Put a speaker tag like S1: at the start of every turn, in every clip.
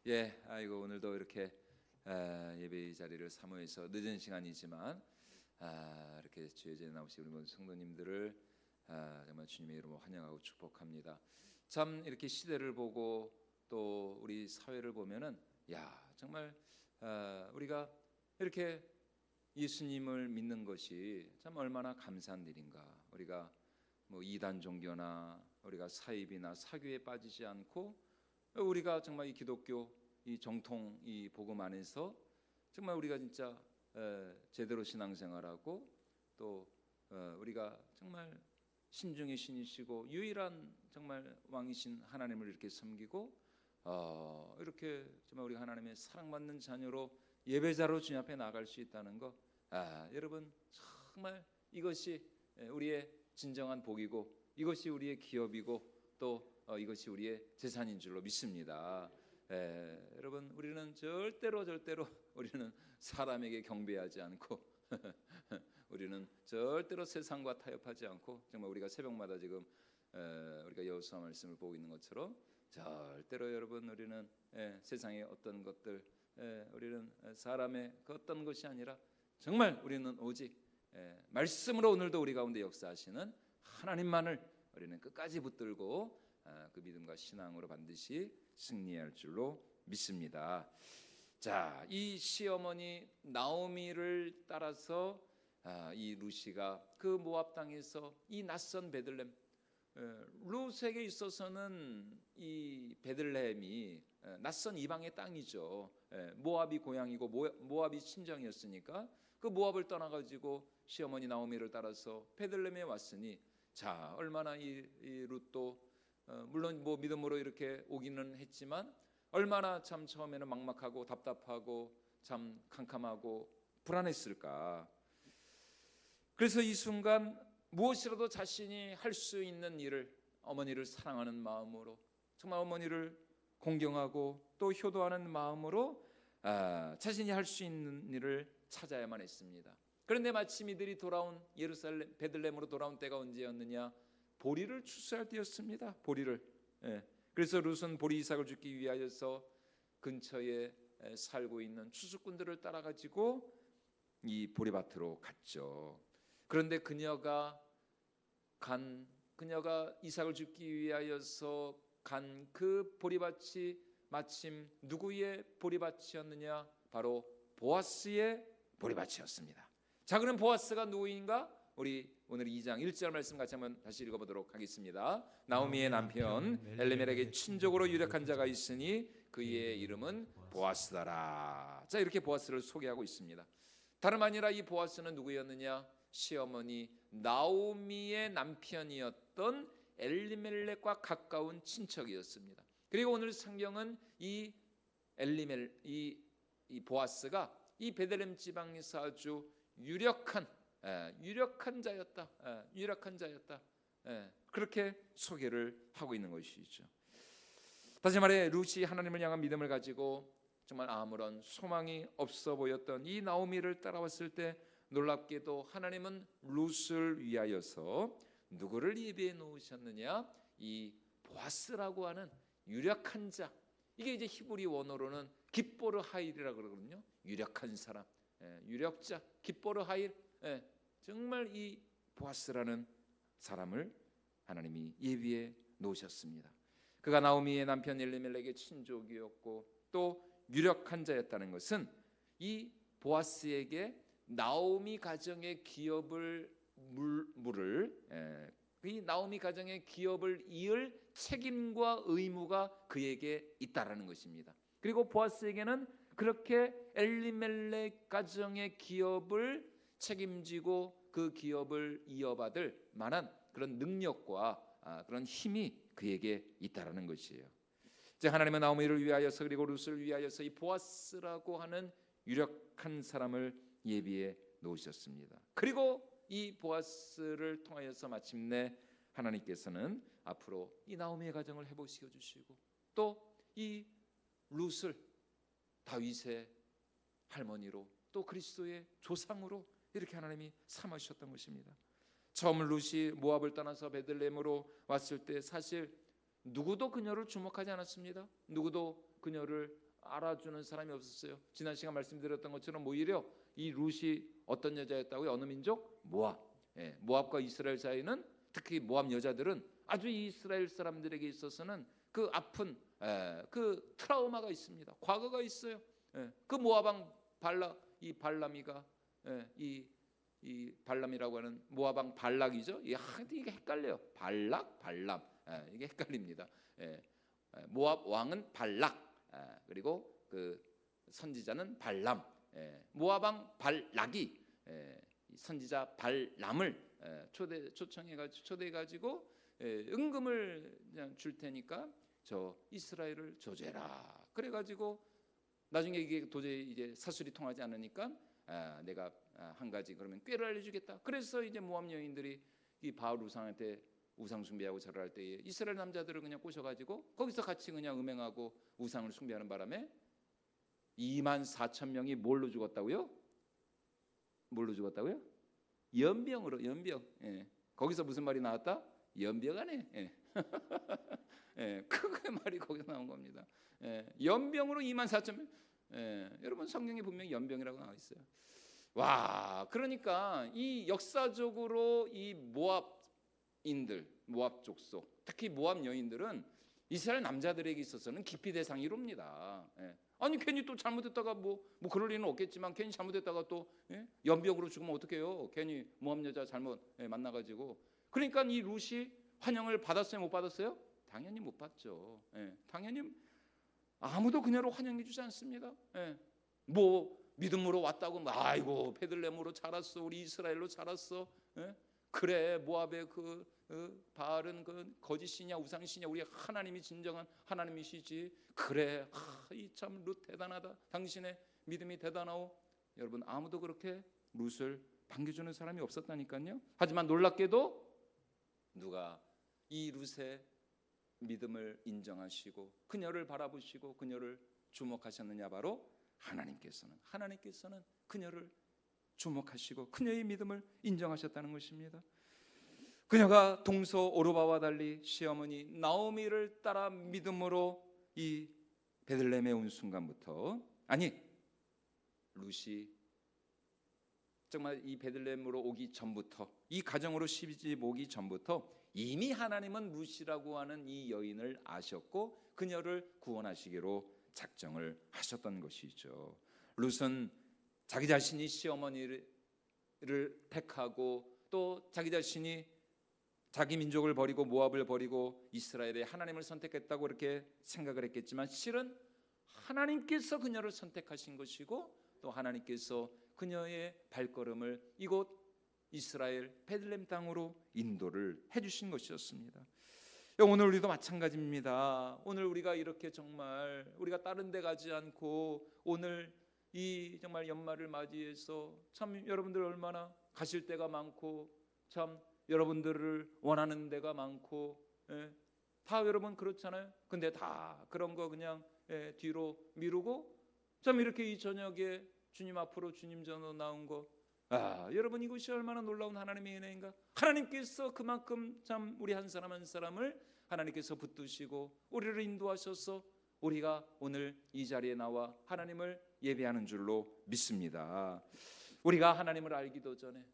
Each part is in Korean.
S1: 아이고 오늘도 이렇게 예배 자리를 사모해서 늦은 시간이지만 이렇게 주의 전에 나오신 우리 모든 성도님들을 정말 주님의 이름으로 환영하고 축복합니다. 참 이렇게 시대를 보고 또 우리 사회를 보면은 정말 우리가 이렇게 예수님을 믿는 것이 참 얼마나 감사한 일인가. 우리가 뭐 이단 종교나 우리가 사입이나 사교에 빠지지 않고 우리가 정말 이 기독교 이 정통 이 복음 안에서 정말 우리가 진짜 제대로 신앙생활하고 또 우리가 정말 신중의 신이시고 유일한 정말 왕이신 하나님을 이렇게 섬기고 이렇게 정말 우리가 하나님의 사랑받는 자녀로 예배자로 주님 앞에 나갈 수 있다는 거 여러분 정말 이것이 우리의 진정한 복이고 이것이 우리의 기업이고 또 이것이 우리의 재산인 줄로 믿습니다. 여러분 우리는 절대로 우리는 사람에게 경배하지 않고 우리는 절대로 세상과 타협하지 않고 정말 우리가 새벽마다 지금 우리가 여호수아 말씀을 보고 있는 것처럼 절대로 여러분 우리는 세상의 어떤 것들 우리는 사람의 그 어떤 것이 아니라 정말 우리는 오직 말씀으로 오늘도 우리 가운데 역사하시는 하나님만을 우리는 끝까지 붙들고 그 믿음과 신앙으로 반드시 승리할 줄로 믿습니다. 자, 이 시어머니 나오미를 따라서 이 루시가 그 모압 땅에서 이 낯선 베들레헴 룻에게 있어서는 이 베들레헴이 낯선 이방의 땅이죠. 모압이 고향이고 모압이 친정이었으니까 그 모압을 떠나가지고 시어머니 나오미를 따라서 베들레헴에 왔으니 자 얼마나 이 룻도 물론 뭐 믿음으로 이렇게 오기는 했지만 얼마나 참 처음에는 막막하고 답답하고 참 캄캄하고 불안했을까. 그래서 이 순간 무엇이라도 자신이 할 수 있는 일을 어머니를 사랑하는 마음으로 정말 어머니를 공경하고 또 효도하는 마음으로 자신이 할 수 있는 일을 찾아야만 했습니다. 그런데 마침 이들이 돌아온 예루살렘 베들레헴으로 돌아온 때가 언제였느냐? 보리를 추수할 때였습니다. 보리를. 그래서 룻은 보리 이삭을 주기 위하여서 근처에 살고 있는 추수꾼들을 따라 가지고 이 보리밭으로 갔죠. 그런데 그녀가 이삭을 주기 위하여서 간 그 보리밭이 마침 누구의 보리밭이었느냐? 바로 보아스의 보리밭이었습니다. 자, 그럼 보아스가 누구인가? 우리 오늘 2장 1절 말씀 같이 한번 다시 읽어보도록 하겠습니다. 나오미의 남편 엘리멜렉의 친족으로 유력한 자가 있으니 그의 이름은 보아스다라. 자, 이렇게 보아스를 소개하고 있습니다. 다름 아니라 이 보아스는 누구였느냐? 시어머니 나오미의 남편이었던 엘리멜렉과 가까운 친척이었습니다. 그리고 오늘 성경은 이 보아스가 이 베들레헴 지방에서 아주 유력한 자였다. 그렇게 소개를 하고 있는 것이죠. 다시 말해 룻이 하나님을 향한 믿음을 가지고 정말 아무런 소망이 없어 보였던 이 나오미를 따라왔을 때 놀랍게도 하나님은 룻을 위하여서 누구를 예비해 놓으셨느냐? 이 보아스라고 하는 유력한 자. 이게 이제 히브리 원어로는 깃보르 하일이라고 그러거든요. 유력한 사람, 유력자, 깃보르 하일. 정말 이 보아스라는 사람을 하나님이 예비해 놓으셨습니다. 그가 나오미의 남편 엘리멜렉의 친족이었고 또 유력한 자였다는 것은 이 보아스에게 나오미 가정의 기업을 이 나오미 가정의 기업을 이을 책임과 의무가 그에게 있다라는 것입니다. 그리고 보아스에게는 그렇게 엘리멜렉 가정의 기업을 책임지고 그 기업을 이어받을 만한 그런 능력과 그런 힘이 그에게 있다라는 것이에요. 이제 하나님은 나오미를 위하여서 그리고 룻을 위하여서 이 보아스라고 하는 유력한 사람을 예비해 놓으셨습니다. 그리고 이 보아스를 통하여서 마침내 하나님께서는 앞으로 이 나오미의 가정을 회복시켜 주시고 또 이 룻을 다윗의 할머니로 또 그리스도의 조상으로 이렇게 하나님이 삼으셨던 것입니다. 처음 룻이 모압을 떠나서 베들레헴으로 왔을 때 사실 누구도 그녀를 주목하지 않았습니다. 누구도 그녀를 알아주는 사람이 없었어요. 지난 시간 말씀드렸던 것처럼 오히려 이 룻이 어떤 여자였다고요? 어느 민족? 모압. 모압과 이스라엘 사이는 특히 모압 여자들은 아주 이스라엘 사람들에게 있어서는 그 아픈 그 트라우마가 있습니다. 과거가 있어요. 그 모압 왕 이 발람이가 이 발람이라고 하는 모압 왕 발락이죠. 이게 헷갈려요. 발람 이게 헷갈립니다. 모압 왕은 발락 그리고 그 선지자는 발람. 모압 왕 발락이 선지자 발람을 초대해가지고 은금을 그냥 줄 테니까 저 이스라엘을 저주해라. 그래가지고 나중에 이게 도저히 이제 사술이 통하지 않으니까 내가 한 가지 그러면 꾀를 알려주겠다. 그래서 이제 모압 여인들이 이 바알 우상한테 우상 숭배하고 절할 때에 이스라엘 남자들을 그냥 꼬셔가지고 거기서 같이 그냥 음행하고 우상을 숭배하는 바람에 24,000명이 뭘로 죽었다고요? 뭘로 죽었다고요? 연병으로. 연병. 거기서 무슨 말이 나왔다? 연병하네. 그 말이 거기서 나온 겁니다. 연병으로 24,000명. 여러분 성경에 분명히 연병이라고 나와 있어요. 와, 그러니까 이 역사적으로 이 모압인들, 모압 족속, 특히 모압 여인들은 이스라엘 남자들에게 있어서는 기피 대상이 이룹니다. 아니 괜히 또 잘못했다가 뭐 그럴 일은 없겠지만 괜히 잘못했다가 또 연병으로 죽으면 어떡해요? 괜히 모압 여자 잘못 만나가지고. 그러니까 이 룻이 환영을 받았어요, 못 받았어요? 당연히 못 받죠. 당연히 아무도 그녀를 환영해 주지 않습니다. 뭐 믿음으로 왔다고 아이고 베들레헴으로 자랐어, 우리 이스라엘로 자랐어. 그래 모압의 그 바알은 그 거짓이냐 우상이냐, 우리 하나님이 진정한 하나님이시지. 그래 이 참 룻 대단하다, 당신의 믿음이 대단하오. 여러분 아무도 그렇게 룻을 반겨주는 사람이 없었다니까요. 하지만 놀랍게도 누가 이 룻의 믿음을 인정하시고 그녀를 바라보시고 그녀를 주목하셨느냐? 바로 하나님께서는 그녀를 주목하시고 그녀의 믿음을 인정하셨다는 것입니다. 그녀가 동서 오르바와 달리 시어머니 나오미를 따라 믿음으로 이 베들레헴에 온 순간부터, 아니 룻이 정말 이 베들레헴으로 오기 전부터, 이 가정으로 시집 오기 전부터 이미 하나님은 룻이라고 하는 이 여인을 아셨고 그녀를 구원하시기로 작정을 하셨던 것이죠. 룻은 자기 자신이 시어머니를 택하고 또 자기 자신이 자기 민족을 버리고 모압을 버리고 이스라엘의 하나님을 선택했다고 이렇게 생각을 했겠지만 실은 하나님께서 그녀를 선택하신 것이고 또 하나님께서 그녀의 발걸음을 이곳 이스라엘 베들레헴 땅으로 인도를 해주신 것이었습니다. 오늘 우리도 마찬가지입니다. 오늘 우리가 이렇게 정말 우리가 다른 데 가지 않고 오늘 이 정말 연말을 맞이해서 참 여러분들 얼마나 가실 데가 많고 참 여러분들을 원하는 데가 많고 다 여러분 그렇잖아요. 근데 다 그런 거 그냥 뒤로 미루고 참 이렇게 이 저녁에 주님 앞으로 주님 전으로 나온 거, 여러분 이것이 얼마나 놀라운 하나님의 은혜인가. 하나님께서 그만큼 참 우리 한 사람 한 사람을 하나님께서 붙드시고 우리를 인도하셔서 우리가 오늘 이 자리에 나와 하나님을 예배하는 줄로 믿습니다. 우리가 하나님을 알기도 전에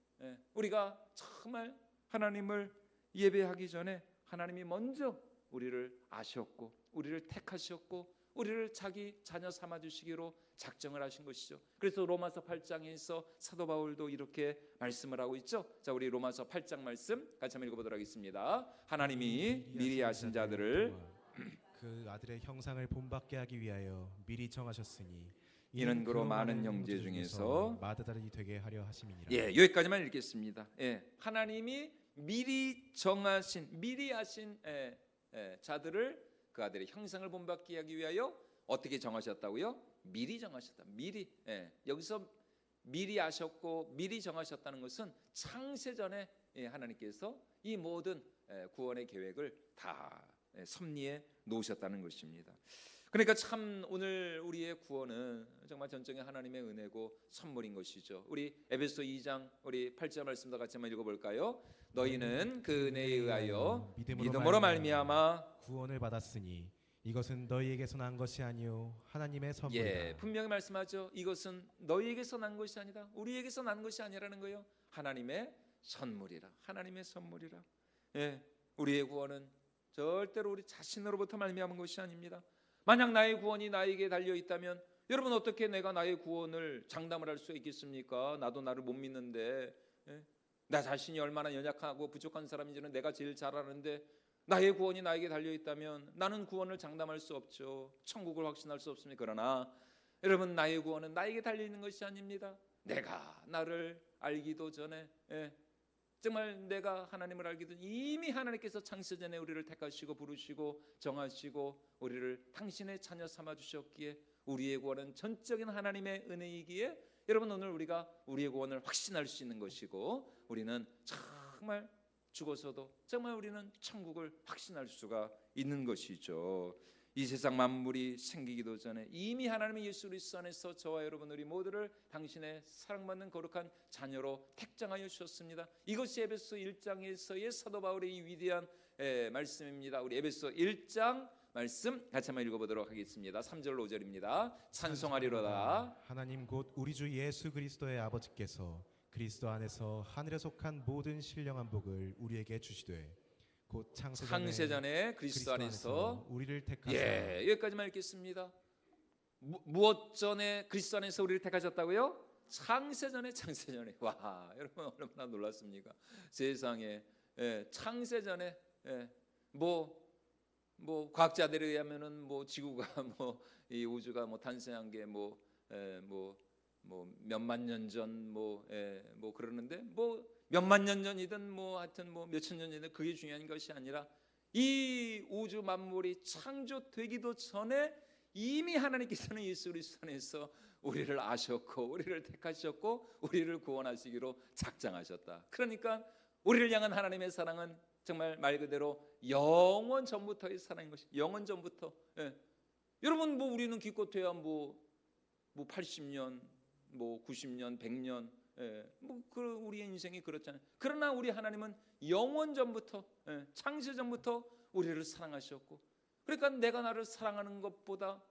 S1: 우리가 정말 하나님을 예배하기 전에 하나님이 먼저 우리를 아셨고 우리를 택하셨고 우리를 자기 자녀 삼아주시기로 작정을 하신 것이죠. 그래서 로마서 8장에서 사도 바울도 이렇게 말씀을 하고 있죠. 자, 우리 로마서 8장 말씀 같이 한번 읽어보도록 하겠습니다. 하나님이 미리 아신 자들을
S2: 그 아들의 형상을 본받게 하기 위하여 미리 정하셨으니
S1: 이는 그로 많은 형제 중에서
S2: 마다다르이 되게 하려 하심이니라.
S1: 여기까지만 읽겠습니다. 하나님이 미리 정하신 미리 하신 자들을 그 아들의 형상을 본받게 하기 위하여 어떻게 정하셨다고요? 미리 정하셨다. 미리. 여기서 미리 아셨고 미리 정하셨다는 것은 창세전에 하나님께서 이 모든 구원의 계획을 다 섭리해 놓으셨다는 것입니다. 그러니까 참 오늘 우리의 구원은 정말 전적인 하나님의 은혜고 선물인 것이죠. 우리 에베소 2장 우리 8절 말씀도 같이 한번 읽어볼까요? 너희는 그 은혜에 의하여 믿음으로 말미암아
S2: 구원을 받았으니 이것은 너희에게서 난 것이 아니요 하나님의 선물이다.
S1: 예, 분명히 말씀하죠. 이것은 너희에게서 난 것이 아니다. 우리에게서 난 것이 아니라는 거예요. 하나님의 선물이라. 하나님의 선물이라. 예, 우리의 구원은 절대로 우리 자신으로부터 말미암은 것이 아닙니다. 만약 나의 구원이 나에게 달려 있다면 여러분 어떻게 내가 나의 구원을 장담을 할 수 있겠습니까? 나도 나를 못 믿는데, 예? 나 자신이 얼마나 연약하고 부족한 사람인지는 내가 제일 잘 아는데 나의 구원이 나에게 달려 있다면 나는 구원을 장담할 수 없죠. 천국을 확신할 수 없습니다. 그러나 여러분 나의 구원은 나에게 달려 있는 것이 아닙니다. 내가 나를 알기도 전에, 예, 정말 내가 하나님을 알기도 이미 하나님께서 창세전에 우리를 택하시고 부르시고 정하시고 우리를 당신의 자녀 삼아 주셨기에 우리의 구원은 전적인 하나님의 은혜이기에 여러분 오늘 우리가 우리의 구원을 확신할 수 있는 것이고 우리는 정말 죽어서도 정말 우리는 천국을 확신할 수가 있는 것이죠. 이 세상 만물이 생기기도 전에 이미 하나님의 예수 그리스도 안에서 저와 여러분 우리 모두를 당신의 사랑받는 거룩한 자녀로 택정하여 주셨습니다. 이것이 에베소 1장에서의 사도 바울의 이 위대한 말씀입니다. 우리 에베소 1장 말씀 같이 한번 읽어보도록 하겠습니다. 3절 5절입니다. 찬송하리로다.
S2: 하나님 곧 우리 주 예수 그리스도의 아버지께서 그리스도 안에서 하늘에 속한 모든 신령한 복을 우리에게 주시되 곧
S1: 창세전에 그리스도 안에서
S2: 우리를 택하사
S1: 예, 여기까지만 읽겠습니다. 무엇 전에 그리스도 안에서 우리를 택하셨다고요? 창세전에 와 여러분 얼마나 놀랐습니까? 세상에 창세전에 뭐 과학자들에 의하면은 뭐 지구가 뭐 이 우주가 뭐 탄생한 게 뭐 몇만 년 전 뭐 그러는데 뭐 몇만 년 전이든 뭐 하여튼 뭐 몇천 년 전이든 그게 중요한 것이 아니라 이 우주 만물이 창조되기도 전에 이미 하나님께서는 예수 그리스도 안에서 우리를 아셨고 우리를 택하셨고 우리를 구원하시기로 작정하셨다. 그러니까 우리를 향한 하나님의 사랑은 정말 말 그대로 영원 전부터의 사랑인 것이 영원 전부터. 예. 여러분 뭐 우리는 기껏해야 뭐 80년 뭐 90년 100년 우리의 인생이 그렇잖아요. 그러나 우리 하나님은 영원 전부터 창세 전부터 우리를 사랑하셨고 그러니까 내가 나를 사랑하는 것보다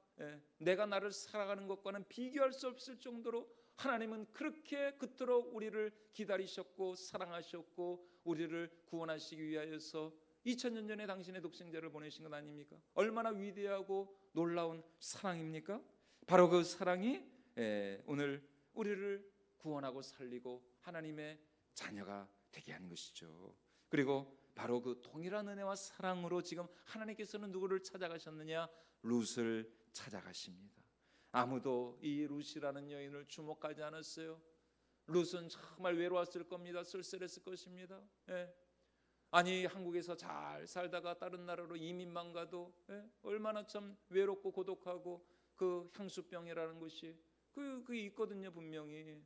S1: 내가 나를 사랑하는 것과는 비교할 수 없을 정도로 하나님은 그렇게 그토록 우리를 기다리셨고 사랑하셨고 우리를 구원하시기 위하여서 2000년 전에 당신의 독생자를 보내신 것 아닙니까? 얼마나 위대하고 놀라운 사랑입니까? 바로 그 사랑이 오늘 우리를 구원하고 살리고 하나님의 자녀가 되게 하는 것이죠. 그리고 바로 그 동일한 은혜와 사랑으로 지금 하나님께서는 누구를 찾아가셨느냐? 룻을 찾아가십니다. 아무도 이 룻이라는 여인을 주목하지 않았어요. 룻은 정말 외로웠을 겁니다. 쓸쓸했을 것입니다. 아니 한국에서 잘 살다가 다른 나라로 이민만 가도 얼마나 참 외롭고 고독하고 그 향수병이라는 것이 그게 있거든요 분명히.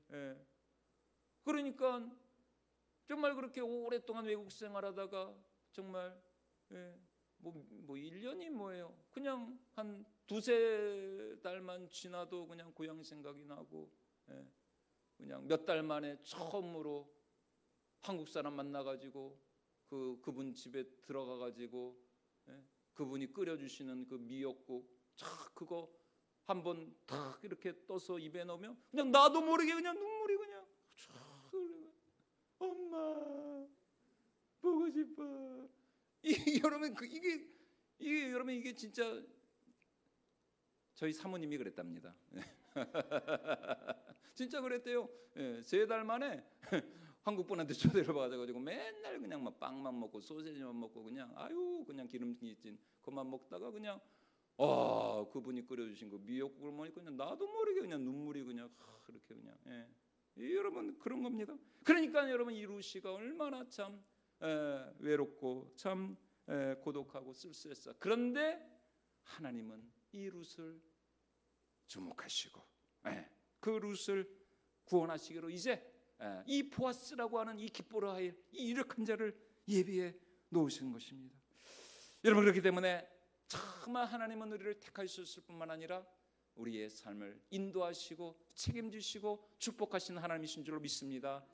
S1: 그러니까 정말 그렇게 오랫동안 외국 생활하다가 정말 뭐 1년이 뭐예요. 그냥 한 두세 달만 지나도 그냥 고향 생각이 나고 그냥 몇 달 만에 처음으로 한국 사람 만나가지고 그분 집에 들어가가지고 그분이 끓여주시는 그 미역국 그거 한번 탁 이렇게 떠서 입에 넣으면 그냥 나도 모르게 그냥 눈물이 그냥 엄마 보고 싶어. 여러분 이게 여러분 이게 진짜 저희 사모님이 그랬답니다. 진짜 그랬대요. 3달 만에 한국 분한테 초대를 받아가지고 맨날 그냥 막 빵만 먹고 소세지만 먹고 그냥 아유 그냥 기름기 찐 그만 먹다가 그냥 그분이 끓여주신 그 미역국을 먹으니까 그냥 나도 모르게 그냥 눈물이 그냥 이렇게 그냥 여러분 그런 겁니다. 그러니까 여러분 이 루시가 얼마나 참 외롭고 참 고독하고 쓸쓸했어. 그런데 하나님은 이 룻을 주목하시고 그 룻을 구원하시기로 이제 이 보아스라고 하는 이 기뻐라 할 이 유력한 자를 예비해 놓으신 것입니다. 여러분 그렇기 때문에 정말 하나님은 우리를 택하셨을 뿐만 아니라 우리의 삶을 인도하시고 책임지시고 축복하시는 하나님이신 줄로 믿습니다.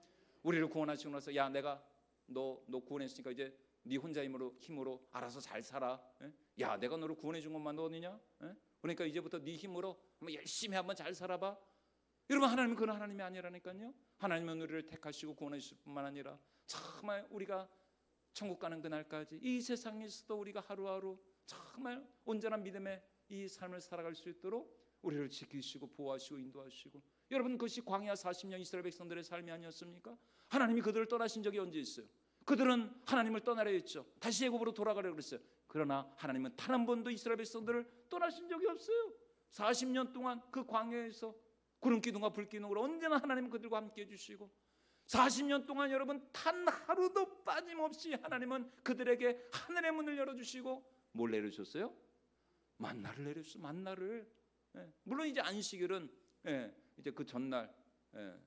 S1: 우리를 구원하시고 나서 야 내가 너 구원했으니까 이제 네 혼자 힘으로 알아서 잘 살아. 예? 야, 내가 너를 구원해 준 것만 너느냐? 예? 그러니까 이제부터 네 힘으로 한번 열심히 한번 잘 살아봐. 여러분, 하나님은 그런 하나님이 아니라니까요. 하나님은 우리를 택하시고 구원하실 뿐만 아니라 정말 우리가 천국 가는 그날까지 이 세상에서도 우리가 하루하루 정말 온전한 믿음의 이 삶을 살아갈 수 있도록 우리를 지키시고 보호하시고 인도하시고, 여러분, 그것이 광야 40년 이스라엘 백성들의 삶이 아니었습니까? 하나님이 그들을 떠나신 적이 언제 있어요? 그들은 하나님을 떠나려 했죠. 다시 애굽으로 돌아가려고 그랬어요. 그러나 하나님은 단 한 번도 이스라엘 백성들을 떠나신 적이 없어요. 40년 동안 그 광야에서 구름 기둥과 불 기둥으로 언제나 하나님은 그들과 함께 해주시고, 40년 동안 여러분 단 하루도 빠짐없이 하나님은 그들에게 하늘의 문을 열어주시고 뭘 내려주셨어요? 만나를 내려주셨어요. 만나를. 예. 물론 이제 안식일은 이제 그 전날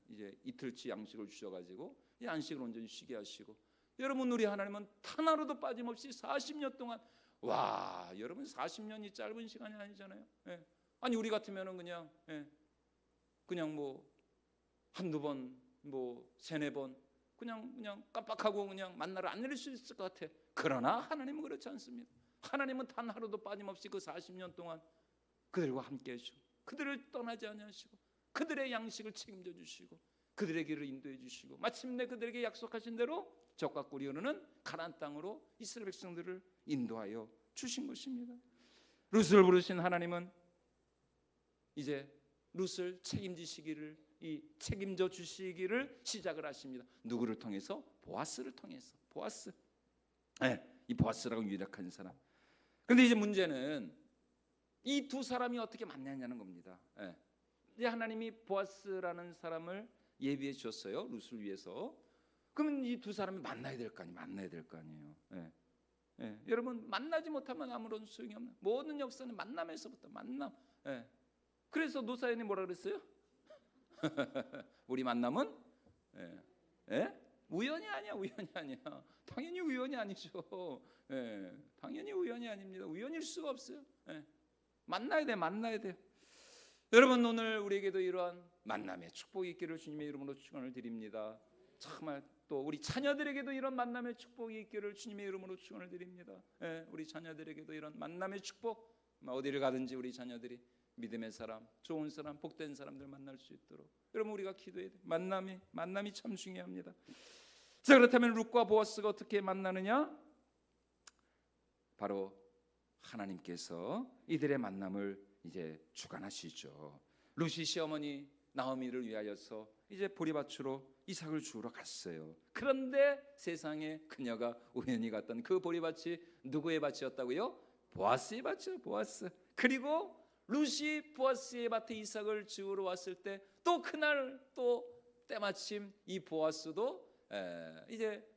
S1: 이제 이틀치 양식을 주셔가지고 이 안식을 온전히 쉬게 하시고, 여러분 우리 하나님은 단 하루도 빠짐없이 40년 동안, 와, 여러분 40년이 짧은 시간이 아니잖아요. 예. 아니 우리 같으면은 그냥 뭐 한두 번, 뭐 세네 번 그냥 깜빡하고 그냥 만나를 안 내릴 수 있을 것 같아. 그러나 하나님은 그렇지 않습니다. 하나님은 단 하루도 빠짐없이 그 40년 동안 그들과 함께 하시고 그들을 떠나지 않으시고 그들의 양식을 책임져 주시고 그들의 길을 인도해 주시고 마침내 그들에게 약속하신 대로 적과 꿀이 흐르는 가나안 땅으로 이스라엘 백성들을 인도하여 주신 것입니다. 룻을 부르신 하나님은 이제 룻을 책임져 주시기를 시작을 하십니다. 누구를 통해서? 보아스를 통해서. 보아스. 이 보아스라고 유력한 사람. 그런데 이제 문제는 이 두 사람이 어떻게 만나냐는 겁니다. 이제 하나님이 보아스라는 사람을 예비해 주셨어요. 룻을 위해서. 그러면 이 두 사람이 만나야 될 거 아니에요. 여러분, 만나지 못하면 아무런 소용이 없는, 모든 역사는 만남에서부터 만남. 그래서 노사연이 뭐라 그랬어요? 우리 만남은 우연이 아니야. 당연히 우연이 아니죠. 당연히 우연이 아닙니다. 우연일 수가 없어요. 만나야 돼요. 여러분, 오늘 우리에게도 이러한 만남의 축복이 있기를 주님의 이름으로 축원을 드립니다. 정말 또 우리 자녀들에게도 이런 만남의 축복이 있기를 주님의 이름으로 축원을 드립니다. 우리 자녀들에게도 이런 만남의 축복, 어디를 가든지 우리 자녀들이 믿음의 사람, 좋은 사람, 복된 사람들 만날 수 있도록 여러분 우리가 기도해야 돼요. 만남이 참 중요합니다. 자, 그렇다면 룻과 보아스가 어떻게 만나느냐? 바로 하나님께서 이들의 만남을 이제 주관하시죠. 룻이 시어머니 나오미를 위하여서 이제 보리밭으로 이삭을 주우러 갔어요. 그런데 세상에 그녀가 우연히 갔던 그 보리밭이 누구의 밭이었다고요? 보아스의 밭이요. 보아스. 그리고 룻이 보아스의 밭에 이삭을 주우러 왔을 때 또 그날 또 때마침 이 보아스도 이제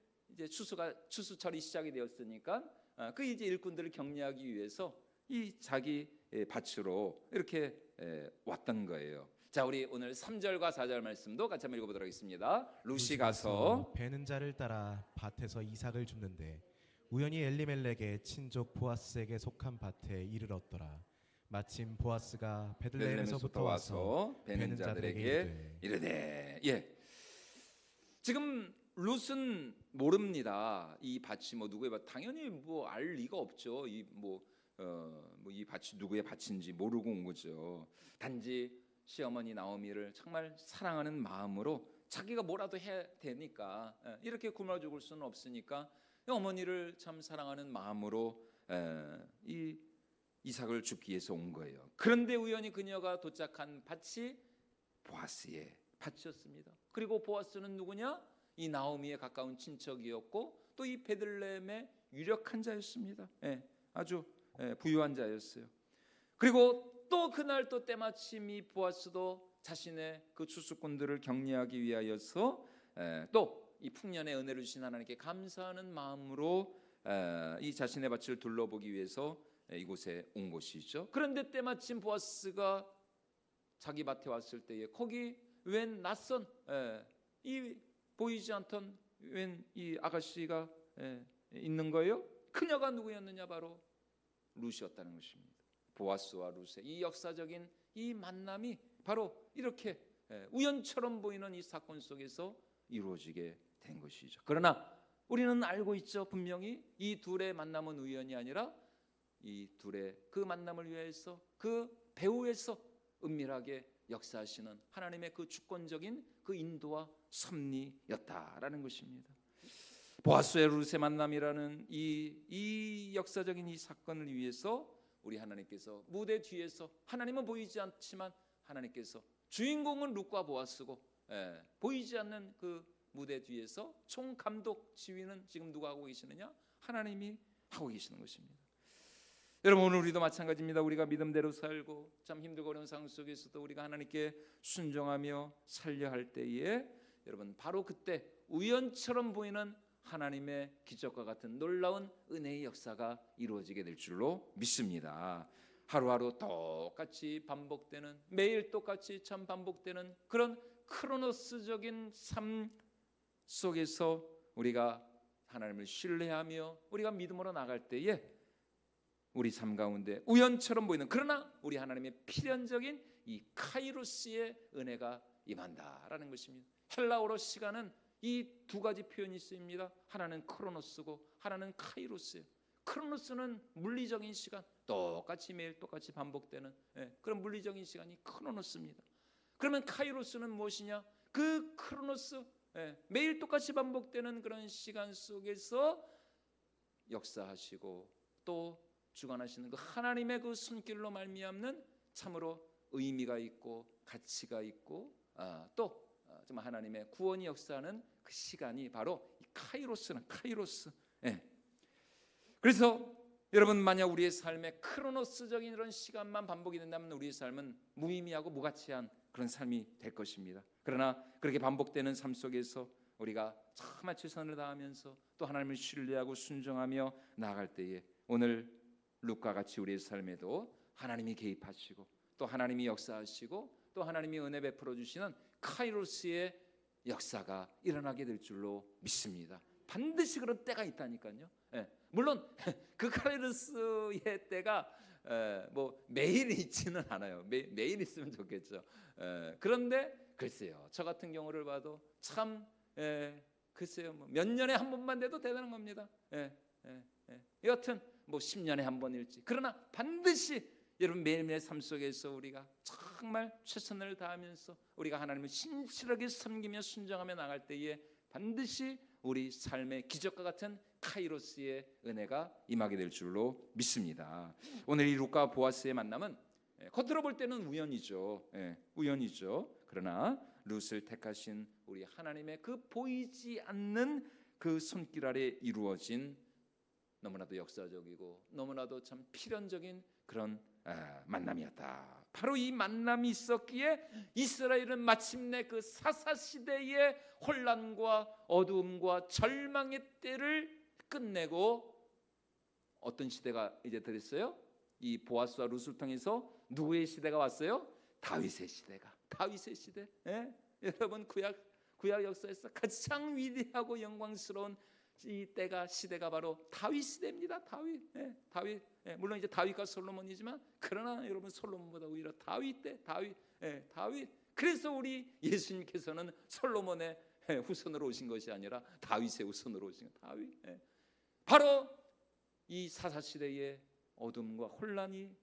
S1: 추수철이 시작이 되었으니까 그 이제 일꾼들을 격려하기 위해서 이 자기 밭으로 이렇게 왔던 거예요. 자, 우리 오늘 3절과 4절 말씀도 같이 한번 읽어보도록 하겠습니다. 룻이 가서
S2: 베는 자를 따라 밭에서 이삭을 줍는데 우연히 엘리멜렉의 친족 보아스에게 속한 밭에 이르렀더라. 마침 보아스가 베들레헴에서부터 와서 베는 자들에게 이르되.
S1: 지금 룻은 모릅니다. 이 밭이 뭐 누구의 밭, 당연히 뭐 알 리가 없죠. 이 밭이 누구의 밭인지 모르고 온 거죠. 단지 시어머니 나오미를 정말 사랑하는 마음으로 자기가 뭐라도 해야 되니까 이렇게 굶어 죽을 수는 없으니까 어머니를 참 사랑하는 마음으로 이 이삭을 줍기 위해서 온 거예요. 그런데 우연히 그녀가 도착한 밭이 보아스의 밭이었습니다. 그리고 보아스는 누구냐? 이 나오미의 가까운 친척이었고 또 이 베들레헴의 유력한 자였습니다. 아주 부유한 자였어요. 그리고 또 그날 또 때마침 이 보아스도 자신의 그 추수꾼들을 격려하기 위하여서 또 이 풍년의 은혜를 주신 하나님께 감사하는 마음으로 이 자신의 밭을 둘러보기 위해서 이곳에 온 것이죠. 그런데 때마침 보아스가 자기 밭에 왔을 때에 거기 웬 낯선 이 보이지 않던 웬 이 아가씨가 있는 거예요. 그녀가 누구였느냐? 바로 룻이었다는 것입니다. 보아스와 룻의 이 역사적인 이 만남이 바로 이렇게 우연처럼 보이는 이 사건 속에서 이루어지게 된 것이죠. 그러나 우리는 알고 있죠. 분명히 이 둘의 만남은 우연이 아니라 이 둘의 그 만남을 위해서 그 배후에서 은밀하게 역사하시는 하나님의 그 주권적인 그 인도와 섭리였다라는 것입니다. 보아스와 룻의 만남이라는 이 역사적인 이 사건을 위해서 우리 하나님께서 무대 뒤에서, 하나님은 보이지 않지만 하나님께서, 주인공은 룻과 보아스고 보이지 않는 그 무대 뒤에서 총 감독 지휘는 지금 누가 하고 계시느냐? 하나님이 하고 계시는 것입니다. 여러분, 오늘 우리도 마찬가지입니다. 우리가 믿음대로 살고 참 힘들고 어려운 상황 속에서도 우리가 하나님께 순종하며 살려 할 때에 여러분, 바로 그때 우연처럼 보이는 하나님의 기적과 같은 놀라운 은혜의 역사가 이루어지게 될 줄로 믿습니다. 하루하루 똑같이 반복되는, 매일 똑같이 참 반복되는 그런 크로노스적인 삶 속에서 우리가 하나님을 신뢰하며 우리가 믿음으로 나갈 때에 우리 삶 가운데 우연처럼 보이는, 그러나 우리 하나님의 필연적인 이 카이로스의 은혜가 임한다라는 것입니다. 헬라어로 시간은 이 두 가지 표현이 쓰입니다. 하나는 크로노스고 하나는 카이로스예요. 크로노스는 물리적인 시간, 똑같이 매일 똑같이 반복되는 그런 물리적인 시간이 크로노스입니다. 그러면 카이로스는 무엇이냐? 그 크로노스, 매일 똑같이 반복되는 그런 시간 속에서 역사하시고 또 주관하시는 그 하나님의 그 손길로 말미암는 참으로 의미가 있고 가치가 있고 또 정말 하나님의 구원이 역사하는 그 시간이 바로 이 카이로스는 카이로스. 그래서 여러분, 만약 우리의 삶에 크로노스적인 이런 시간만 반복이 된다면 우리의 삶은 무의미하고 무가치한 그런 삶이 될 것입니다. 그러나 그렇게 반복되는 삶 속에서 우리가 정말 최선을 다하면서 또 하나님을 신뢰하고 순종하며 나아갈 때에 오늘 룻과 같이 우리의 삶에도 하나님이 개입하시고 또 하나님이 역사하시고 또 하나님이 은혜 베풀어 주시는 카이로스의 역사가 일어나게 될 줄로 믿습니다. 반드시 그런 때가 있다니까요. 물론 그 카이로스의 때가 뭐 매일 있지는 않아요. 매일 있으면 좋겠죠. 그런데 글쎄요, 저 같은 경우를 봐도 참 글쎄요, 뭐 몇 년에 한 번만 돼도 대단한 겁니다. 여하튼 뭐 10년에 한 번일지, 그러나 반드시 여러분 매일매일 삶 속에서 우리가 정말 최선을 다하면서 우리가 하나님을 신실하게 섬기며 순종하며 나갈 때에 반드시 우리 삶의 기적과 같은 카이로스의 은혜가 임하게 될 줄로 믿습니다. 오늘 이 룻과 보아스의 만남은 겉으로 볼 때는 우연이죠. 우연이죠. 그러나 룻을 택하신 우리 하나님의 그 보이지 않는 그 손길 아래 이루어진 너무나도 역사적이고 너무나도 참 필연적인 그런 만남이었다. 바로 이 만남이 있었기에 이스라엘은 마침내 그 사사시대의 혼란과 어두움과 절망의 때를 끝내고 어떤 시대가 이제 들었어요? 이 보아스와 룻을 통해서 누구의 시대가 왔어요? 다윗의 시대가. 다윗의 시대. 여러분, 구약 역사에서 가장 위대하고 영광스러운 이 때가, 시대가 바로 다윗 시대입니다. 다윗. 물론 이제 다윗과 솔로몬이지만 그러나 여러분, 솔로몬보다 오히려 다윗 때, 다윗. 그래서 우리 예수님께서는 솔로몬의 후손으로 오신 것이 아니라 다윗의 후손으로 오신 것. 다윗. 바로 이 사사시대의 어둠과 혼란이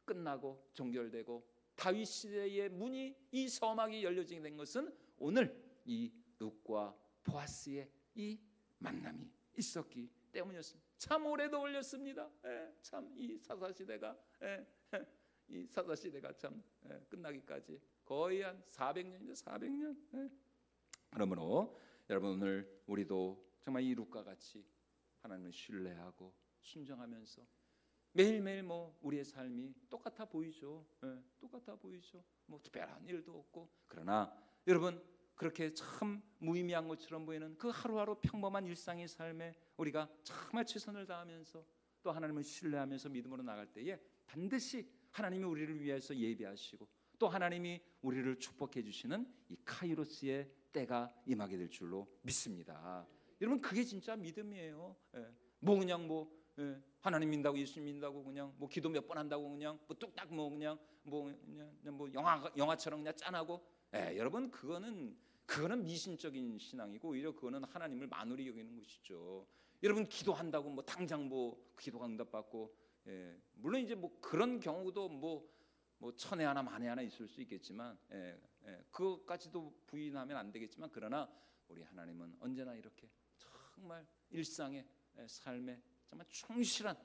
S1: 끝나고 종결되고 다윗 시대의 문이, 이 서막이 열려지게 된 것은 오늘 이 룻과 보아스의 이 만남이 있었기 때문이었습니다. 참 오래도 걸렸습니다. 참 이 사사시대가 이 사사시대가 참 끝나기까지 거의 한 400년인데 400년. 그러므로 여러분, 오늘 우리도 정말 이 룻과 같이 하나님을 신뢰하고 순종하면서 매일매일 뭐 우리의 삶이 똑같아 보이죠. 똑같아 보이죠. 뭐 특별한 일도 없고, 그러나 여러분, 그렇게 참 무의미한 것처럼 보이는 그 하루하루 평범한 일상의 삶에 우리가 정말 최선을 다하면서 또 하나님을 신뢰하면서 믿음으로 나갈 때에 반드시 하나님이 우리를 위해서 예비하시고 또 하나님이 우리를 축복해 주시는 이 카이로스의 때가 임하게 될 줄로 믿습니다. 여러분, 그게 진짜 믿음이에요. 뭐 그냥 하나님 믿는다고, 예수 믿는다고 그냥 뭐 기도 몇 번 한다고 그냥 뭐 뚝딱 뭐 그냥 영화처럼 그냥 짠하고, 여러분, 그거는 그거는 미신적인 신앙이고 오히려 그거는 하나님을 만홀히 여기는 것이죠. 여러분 기도한다고 뭐 당장 뭐 기도가 응답받고, 물론 이제 뭐 그런 경우도 뭐 천에 하나 만에 하나 있을 수 있겠지만, 그것까지도 부인하면 안 되겠지만, 그러나 우리 하나님은 언제나 이렇게 정말 일상의 삶에 정말 충실한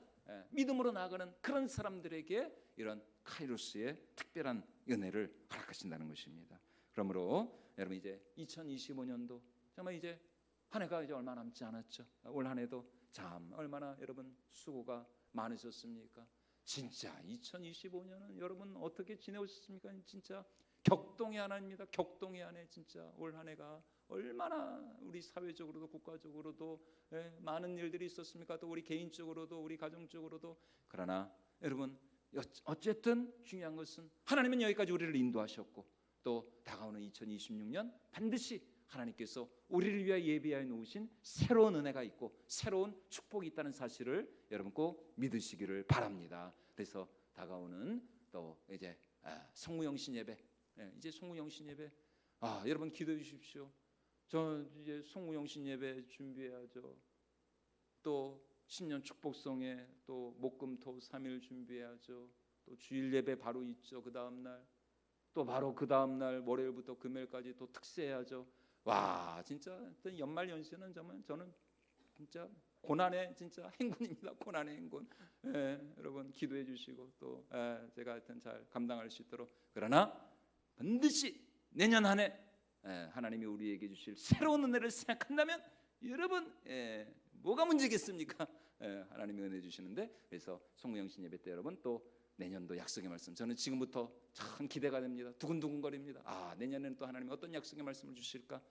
S1: 믿음으로 나아가는 그런 사람들에게 이런 카이로스의 특별한 은혜를 허락하신다는 것입니다. 그러므로 여러분 이제 2025년도 정말 이제 한 해가 이제 얼마 남지 않았죠. 올 한 해도 참 얼마나 여러분 수고가 많으셨습니까? 진짜 2025년은 여러분 어떻게 지내오셨습니까? 진짜 격동의 하나입니다. 격동의 한 해. 진짜 올 한 해가 얼마나 우리 사회적으로도 국가적으로도 많은 일들이 있었습니까? 또 우리 개인적으로도 우리 가정적으로도. 그러나 여러분 어쨌든 중요한 것은 하나님은 여기까지 우리를 인도하셨고, 또 다가오는 2026년 반드시 하나님께서 우리를 위하여 예비하여 놓으신 새로운 은혜가 있고 새로운 축복이 있다는 사실을 여러분 꼭 믿으시기를 바랍니다. 그래서 다가오는 또 이제 성무영신 예배, 이제 성무영신 예배, 여러분 기도해 주십시오. 저 이제 성무영신 예배 준비해야죠. 또 신년 축복성에 또 목금토 3일 준비해야죠. 또 주일 예배 바로 있죠. 그 다음 날, 또 바로 그 다음 날 월요일부터 금요일까지 또 특세해야죠. 와, 진짜 연말 연시는 정말 저는 진짜 고난의 진짜 행군입니다. 고난의 행군. 여러분 기도해 주시고 또 제가 하여튼 잘 감당할 수 있도록. 그러나 반드시 내년 한 해 하나님이 우리에게 주실 새로운 은혜를 생각한다면 여러분 뭐가 문제겠습니까? 하나님이 은혜 주시는데, 그래서 성무영신 예배 때 여러분 또 내년도 약속의 말씀, 저는 지금부터 참 기대가 됩니다. 두근두근거립니다. 내년에는 또 하나님이 어떤 약속의 말씀을 주실까?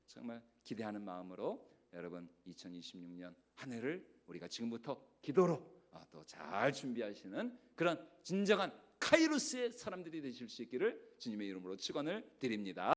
S1: 정말 기대하는 마음으로 여러분 2026년 한 해를 우리가 지금부터 기도로 또 잘 준비하시는 그런 진정한 카이로스의 사람들이 되실 수 있기를 주님의 이름으로 축원을 드립니다.